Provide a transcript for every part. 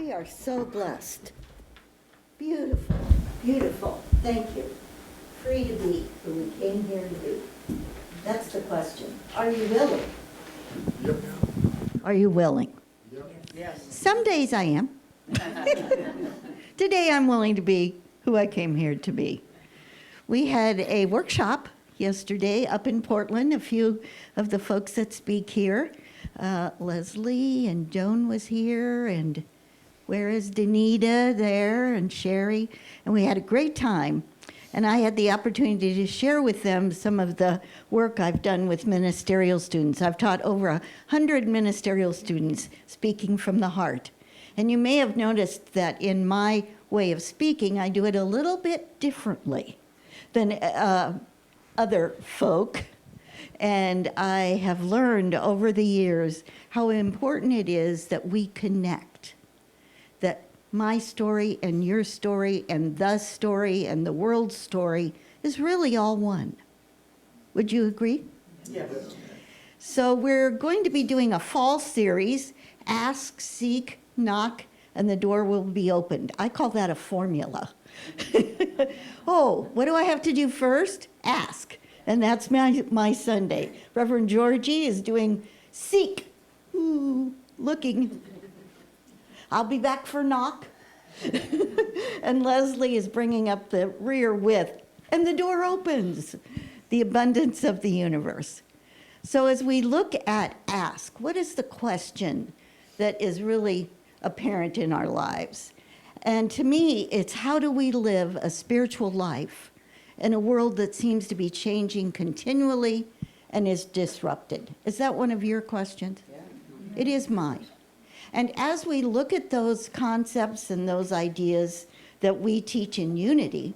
We are so blessed. Beautiful, beautiful. Thank you. Free to be who we came here to be. That's the question. Are you willing? Yep. Are you willing? Yep. Yes. Some days I am. Today I'm willing to be who I came here to be. We had a workshop yesterday up in Portland. A few of the folks that speak here, Leslie and Joan was here, and where is Danita there, and Sherry, and we had a great time. And I had the opportunity to share with them some of the work I've done with ministerial students. I've taught over 100 ministerial students speaking from the heart. And you may have noticed that in my way of speaking, I do it a little bit differently than other folk. And I have learned over the years how important it is that we connect, that my story and your story and the world's story is really all one. Would you agree? Yes. So we're going to be doing a fall series, Ask, Seek, Knock, and the door will be opened. I call that a formula. Oh, what do I have to do first? Ask. And that's my Sunday. Reverend Georgie is doing Seek. Ooh, looking. I'll be back for knock. And Leslie is bringing up the rear with, and the door opens. The abundance of the universe. So as we look at ask, what is the question that is really apparent in our lives? And to me, it's how do we live a spiritual life in a world that seems to be changing continually and is disrupted? Is that one of your questions? Yeah. It is mine. And as we look at those concepts and those ideas that we teach in unity,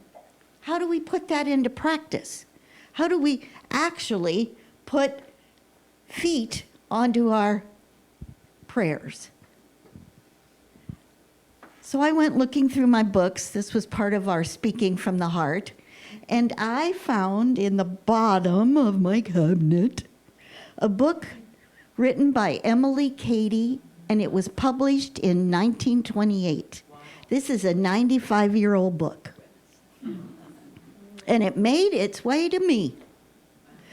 how do we put that into practice? How do we actually put feet onto our prayers? So I went looking through my books. This was part of our Speaking from the Heart. And I found in the bottom of my cabinet a book written by Emily Cady, and it was published in 1928. This is a 95-year-old book. And it made its way to me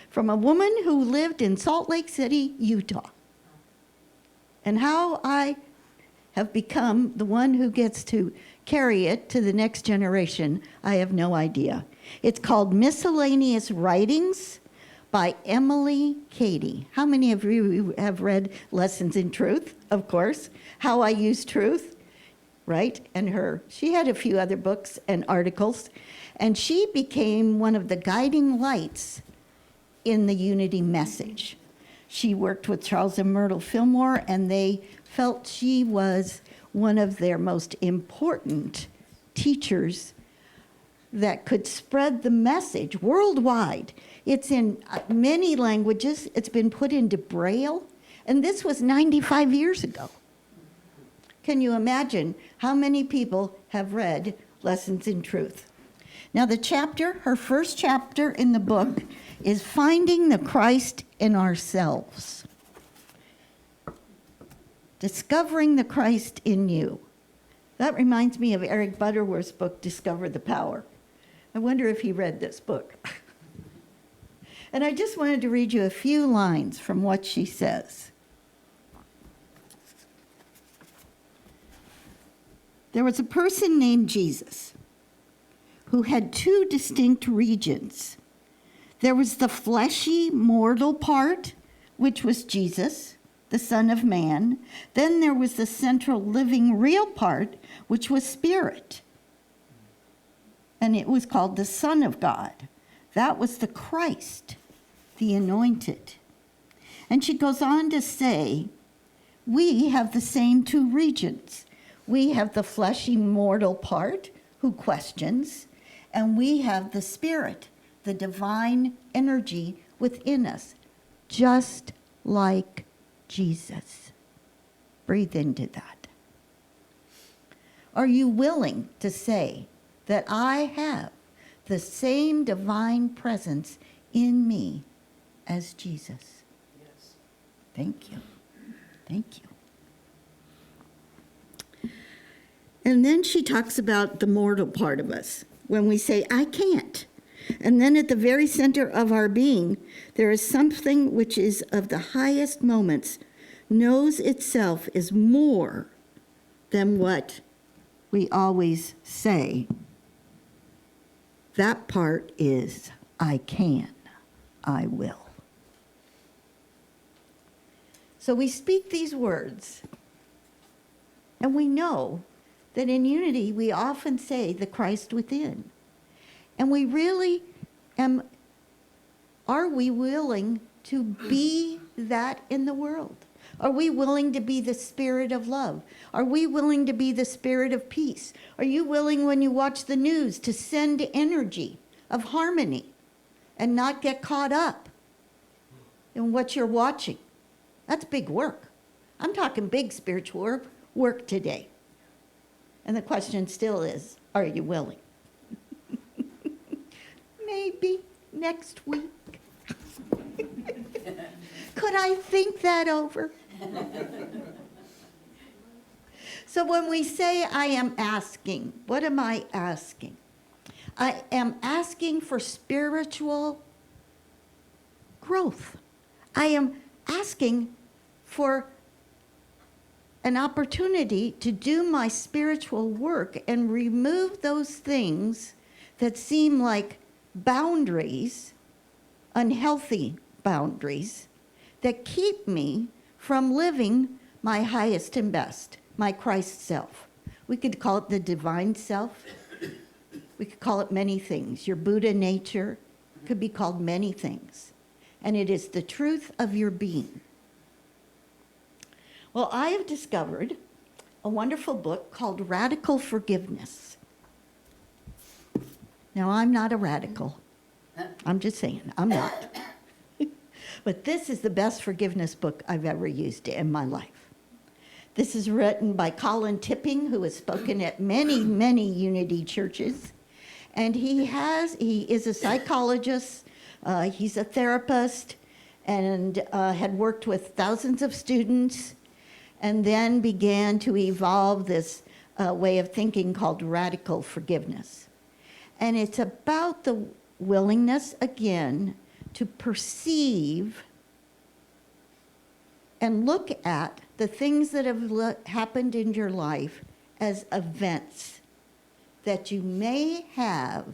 from a woman who lived in Salt Lake City, Utah. And how I have become the one who gets to carry it to the next generation, I have no idea. It's called Miscellaneous Writings by Emily Cady. How many of you have read Lessons in Truth? Of course. How I Use Truth, right? And she had a few other books and articles, and she became one of the guiding lights in the unity message. She worked with Charles and Myrtle Fillmore, and they felt she was one of their most important teachers that could spread the message worldwide. It's in many languages. It's been put into Braille, and this was 95 years ago. Can you imagine how many people have read Lessons in Truth? Now her first chapter in the book is Finding the Christ in Ourselves. Discovering the Christ in you. That reminds me of Eric Butterworth's book, Discover the Power. I wonder if he read this book. And I just wanted to read you a few lines from what she says. There was a person named Jesus who had two distinct regions. There was the fleshy, mortal part, which was Jesus, the Son of Man. Then there was the central, living, real part, which was spirit. And it was called the Son of God. That was the Christ, the anointed. And she goes on to say, we have the same two regions. We have the fleshy, mortal part, who questions, and we have the spirit, the divine energy within us, just like Jesus. Breathe into that. Are you willing to say that I have the same divine presence in me as Jesus? Thank you. Thank you. And then she talks about the mortal part of us when we say, I can't. And then at the very center of our being, there is something which is of the highest moments, knows itself is more than what we always say. That part is, I can, I will. So we speak these words, and we know that in unity we often say the Christ within. And we really are we willing to be that in the world? Are we willing to be the spirit of love? Are we willing to be the spirit of peace? Are you willing when you watch the news to send energy of harmony and not get caught up in what you're watching? That's big work. I'm talking big spiritual work today. And the question still is, are you willing? Maybe next week. Could I think that over? So when we say I am asking, what am I asking? I am asking for spiritual growth. I am asking for an opportunity to do my spiritual work and remove those things that seem like boundaries, unhealthy boundaries, that keep me from living my highest and best, my Christ self. We could call it the divine self. We could call it many things. Your Buddha nature could be called many things. And it is the truth of your being. Well, I have discovered a wonderful book called Radical Forgiveness. Now, I'm not a radical. I'm just saying, I'm not. But this is the best forgiveness book I've ever used in my life. This is written by Colin Tipping, who has spoken at many, many Unity churches. And he is a psychologist, he's a therapist, and had worked with thousands of students, and then began to evolve this way of thinking called radical forgiveness. And it's about the willingness, again, to perceive and look at the things that have happened in your life as events that you may have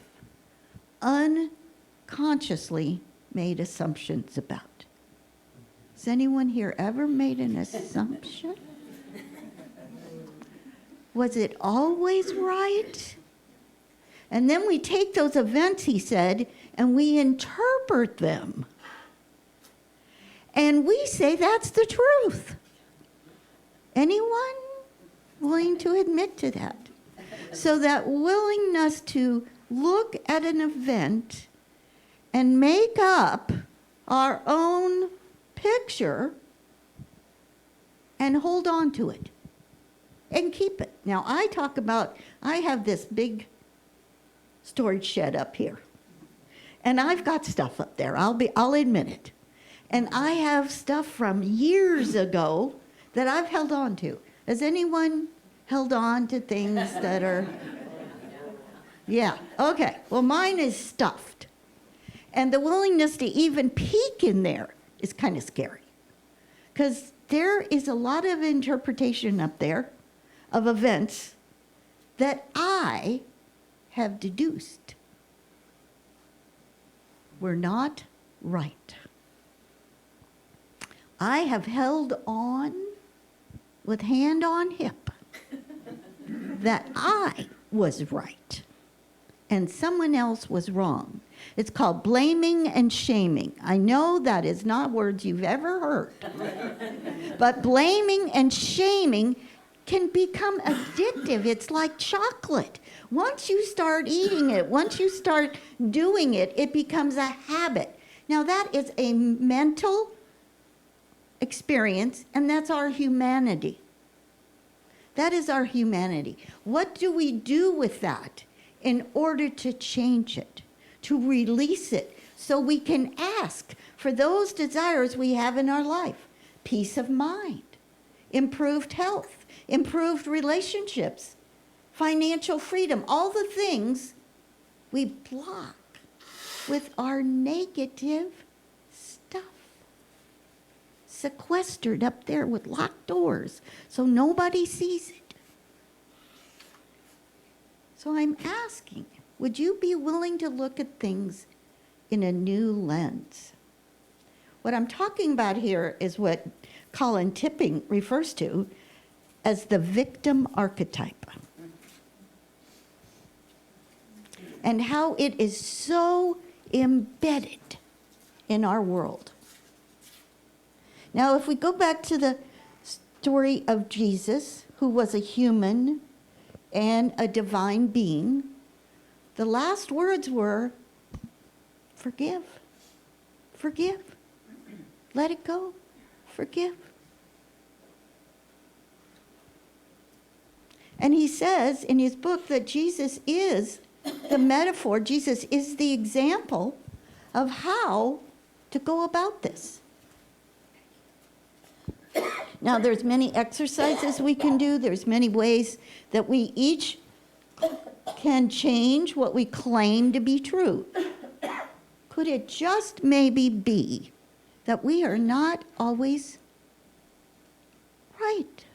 unconsciously made assumptions about. Has anyone here ever made an assumption? Was it always right? And then we take those events, he said, and we interpret them. And we say that's the truth. Anyone willing to admit to that? So that willingness to look at an event and make up our own picture and hold on to it and keep it. Now, I have this big storage shed up here. And I've got stuff up there, I'll admit it. And I have stuff from years ago that I've held on to. Has anyone held on to things that are... Yeah, okay. Well, mine is stuffed. And the willingness to even peek in there is kind of scary. Because there is a lot of interpretation up there of events that I have deduced were not right. I have held on with hand on hip that I was right and someone else was wrong. It's called blaming and shaming. I know that is not words you've ever heard. But blaming and shaming can become addictive. It's like chocolate. Once you start eating it, once you start doing it, it becomes a habit. Now that is a mental experience, and that's our humanity. That is our humanity. What do we do with that in order to change it, to release it, so we can ask for those desires we have in our life? Peace of mind, improved health, improved relationships, financial freedom, all the things we block with our negative stuff. Sequestered up there with locked doors so nobody sees it. So I'm asking, would you be willing to look at things in a new lens? What I'm talking about here is what Colin Tipping refers to as the victim archetype. And how it is so embedded in our world. Now, if we go back to the story of Jesus, who was a human and a divine being, the last words were, forgive, forgive, let it go, forgive. And he says in his book that Jesus is the metaphor, Jesus is the example of how to go about this. Now, there's many exercises we can do. There's many ways that we each can change what we claim to be true. Could it just maybe be that we are not always right?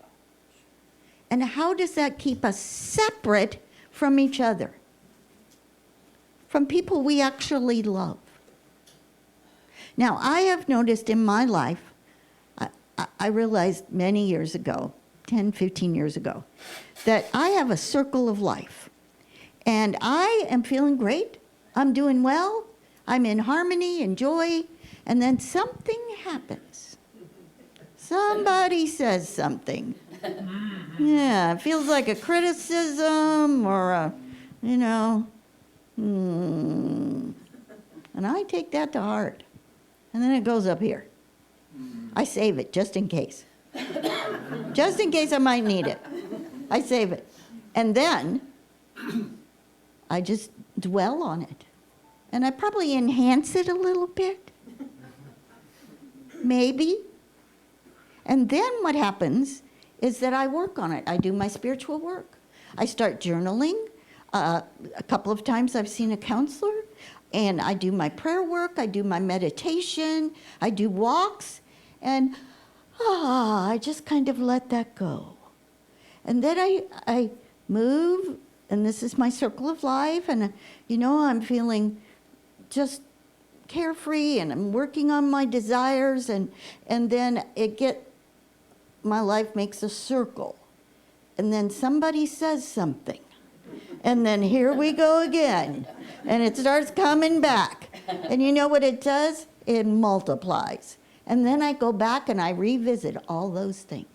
And how does that keep us separate from each other? From people we actually love? Now, I have noticed in my life, I realized many years ago, 10, 15 years ago, that I have a circle of life. And I am feeling great. I'm doing well. I'm in harmony and joy. And then something happens. Somebody says something. Yeah, it feels like a criticism or a, and I take that to heart. And then it goes up here. I save it just in case. Just in case I might need it. I save it. And then I just dwell on it. And I probably enhance it a little bit. Maybe. And then what happens is that I work on it. I do my spiritual work. I start journaling. A couple of times I've seen a counselor. And I do my prayer work. I do my meditation. I do walks. And I just kind of let that go. And then I move, and this is my circle of life, and I'm feeling just carefree, and I'm working on my desires, and then my life makes a circle. And then somebody says something. And then here we go again. And it starts coming back. And you know what it does? It multiplies. And then I go back and I revisit all those things.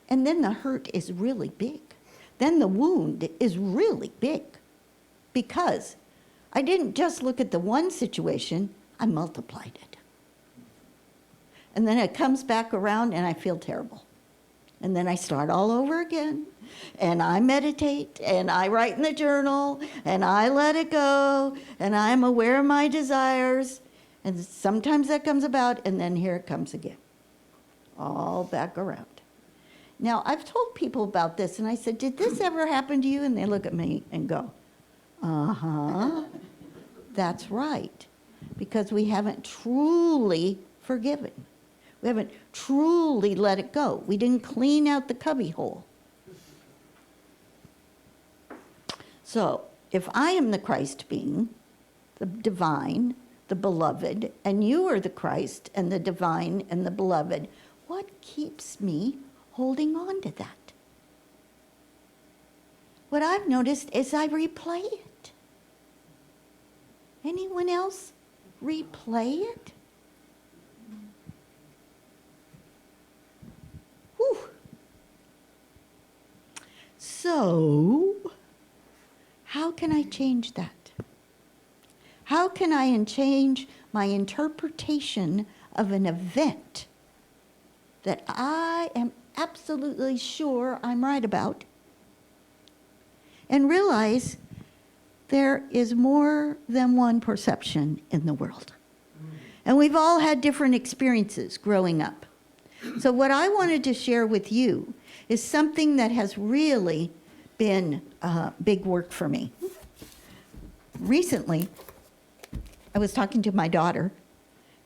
And then the hurt is really big. Then the wound is really big. Because I didn't just look at the one situation, I multiplied it. And then it comes back around and I feel terrible. And then I start all over again. And I meditate, and I write in the journal, and I let it go, and I'm aware of my desires. And sometimes that comes about, and then here it comes again. All back around. Now, I've told people about this, and I said, did this ever happen to you? And they look at me and go, that's right. Because we haven't truly forgiven. We haven't truly let it go. We didn't clean out the cubby hole. So, if I am the Christ being, the divine, the beloved, and you are the Christ and the divine and the beloved, what keeps me holding on to that? What I've noticed is I replay it. Anyone else replay it? Whew. So, how can I change that? How can I change my interpretation of an event that I am absolutely sure I'm right about and realize there is more than one perception in the world? And we've all had different experiences growing up. So what I wanted to share with you is something that has really been big work for me. Recently, I was talking to my daughter,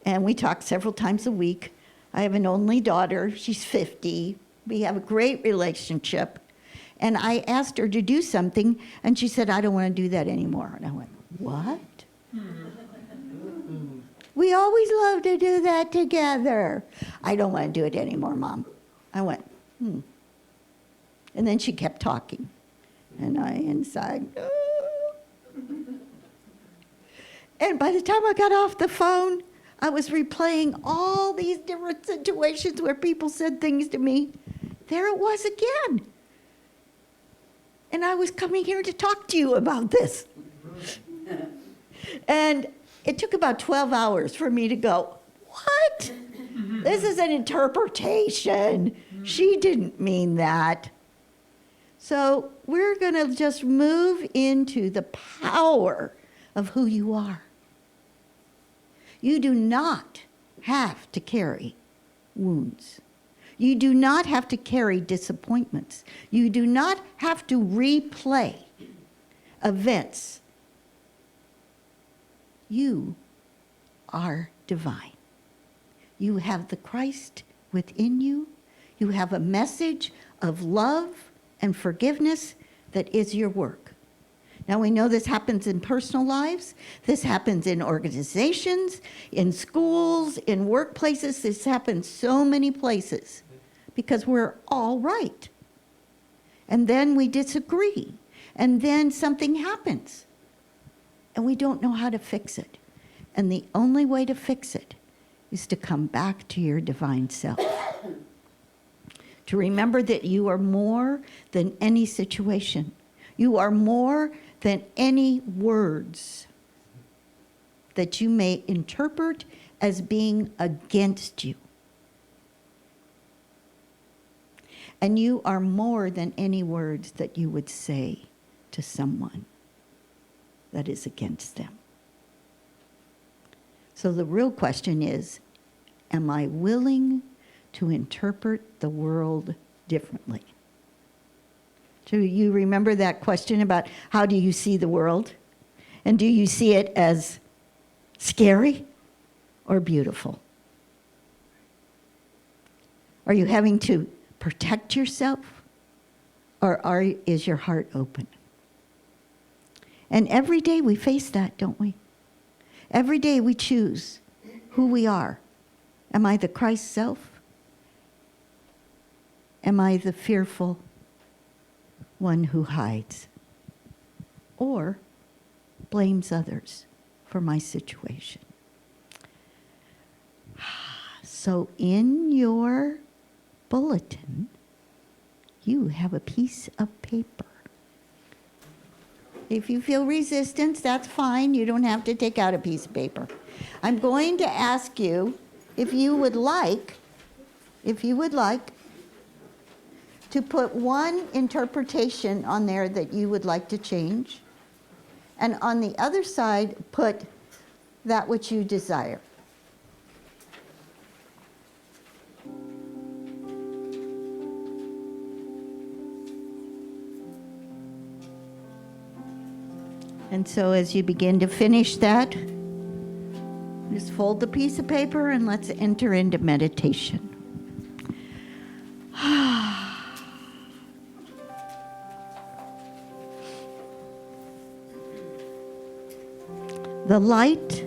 and we talk several times a week. I have an only daughter. She's 50. We have a great relationship. And I asked her to do something, and she said, I don't want to do that anymore. And I went, what? We always love to do that together. I don't want to do it anymore, Mom. I went, And then she kept talking. And I inside, And by the time I got off the phone, I was replaying all these different situations where people said things to me. There it was again. And I was coming here to talk to you about this. And it took about 12 hours for me to go, what? This is an interpretation. She didn't mean that. So we're going to just move into the power of who you are. You do not have to carry wounds. You do not have to carry disappointments. You do not have to replay events. You are divine. You have the Christ within you. You have a message of love and forgiveness that is your work. Now we know this happens in personal lives. This happens in organizations, in schools, in workplaces. This happens so many places because we're all right. And then we disagree. And then something happens. And we don't know how to fix it. And the only way to fix it is to come back to your divine self. To remember that you are more than any situation. You are more than any words that you may interpret as being against you. And you are more than any words that you would say to someone that is against them. So the real question is, am I willing to interpret the world differently? Do you remember that question about how do you see the world? And do you see it as scary or beautiful? Are you having to protect yourself, or is your heart open? And every day we face that, don't we? Every day we choose who we are. Am I the Christ self? Am I the fearful one who hides or blames others for my situation? So in your bulletin, you have a piece of paper. If you feel resistance, that's fine. You don't have to take out a piece of paper. I'm going to ask you if you would like to put one interpretation on there that you would like to change, and on the other side, put that which you desire. And so as you begin to finish that, just fold the piece of paper and let's enter into meditation. The light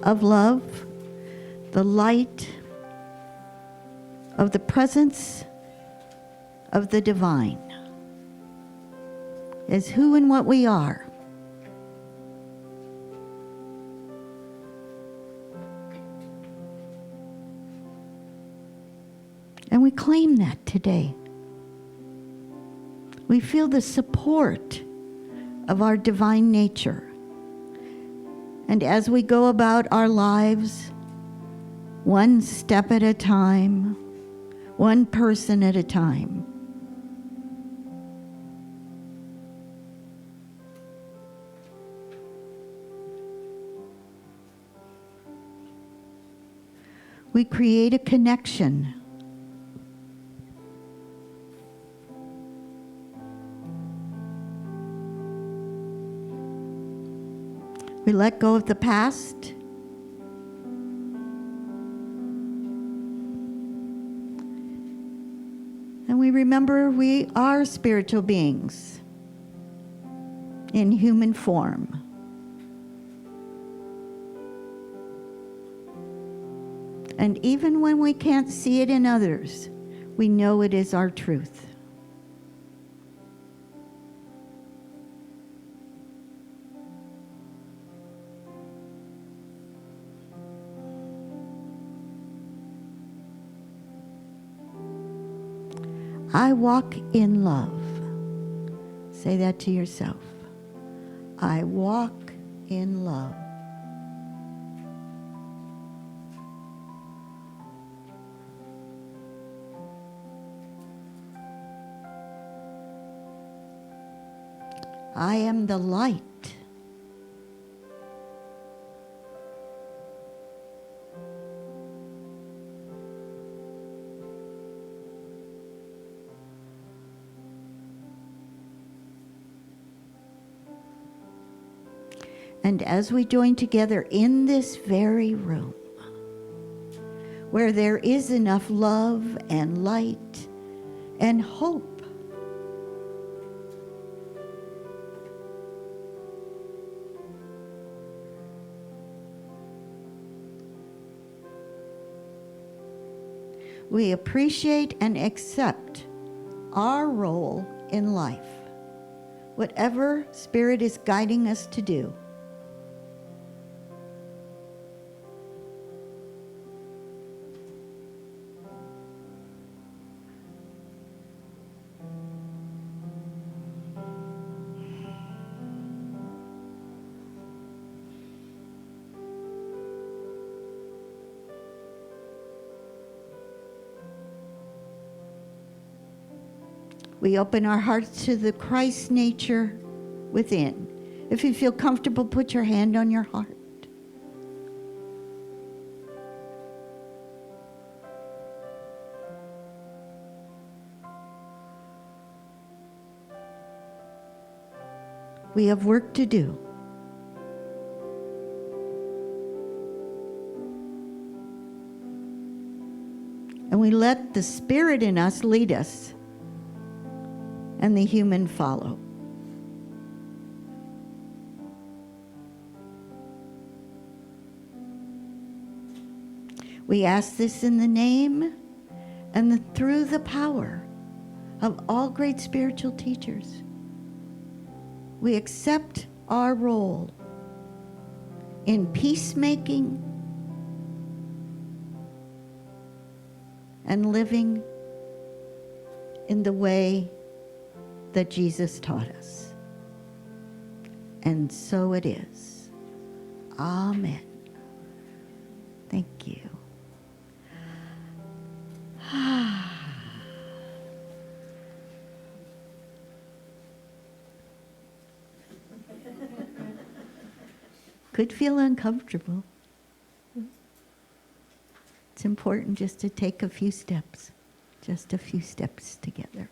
of love, the light of the presence of the divine is who and what we are. And we claim that today. We feel the support of our divine nature. And as we go about our lives, one step at a time, one person at a time, we create a connection We let go of the past. And we remember we are spiritual beings in human form. And even when we can't see it in others, we know it is our truth. I walk in love. Say that to yourself. I walk in love. I am the light. And as we join together in this very room, where there is enough love and light and hope, we appreciate and accept our role in life, whatever Spirit is guiding us to do. We open our hearts to the Christ nature within. If you feel comfortable, put your hand on your heart. We have work to do. And we let the Spirit in us lead us, and the human follow. We ask this in the name and through the power of all great spiritual teachers. We accept our role in peacemaking and living in the way that Jesus taught us. And so it is. Amen. Thank you. Could feel uncomfortable. It's important just to take a few steps, just a few steps together.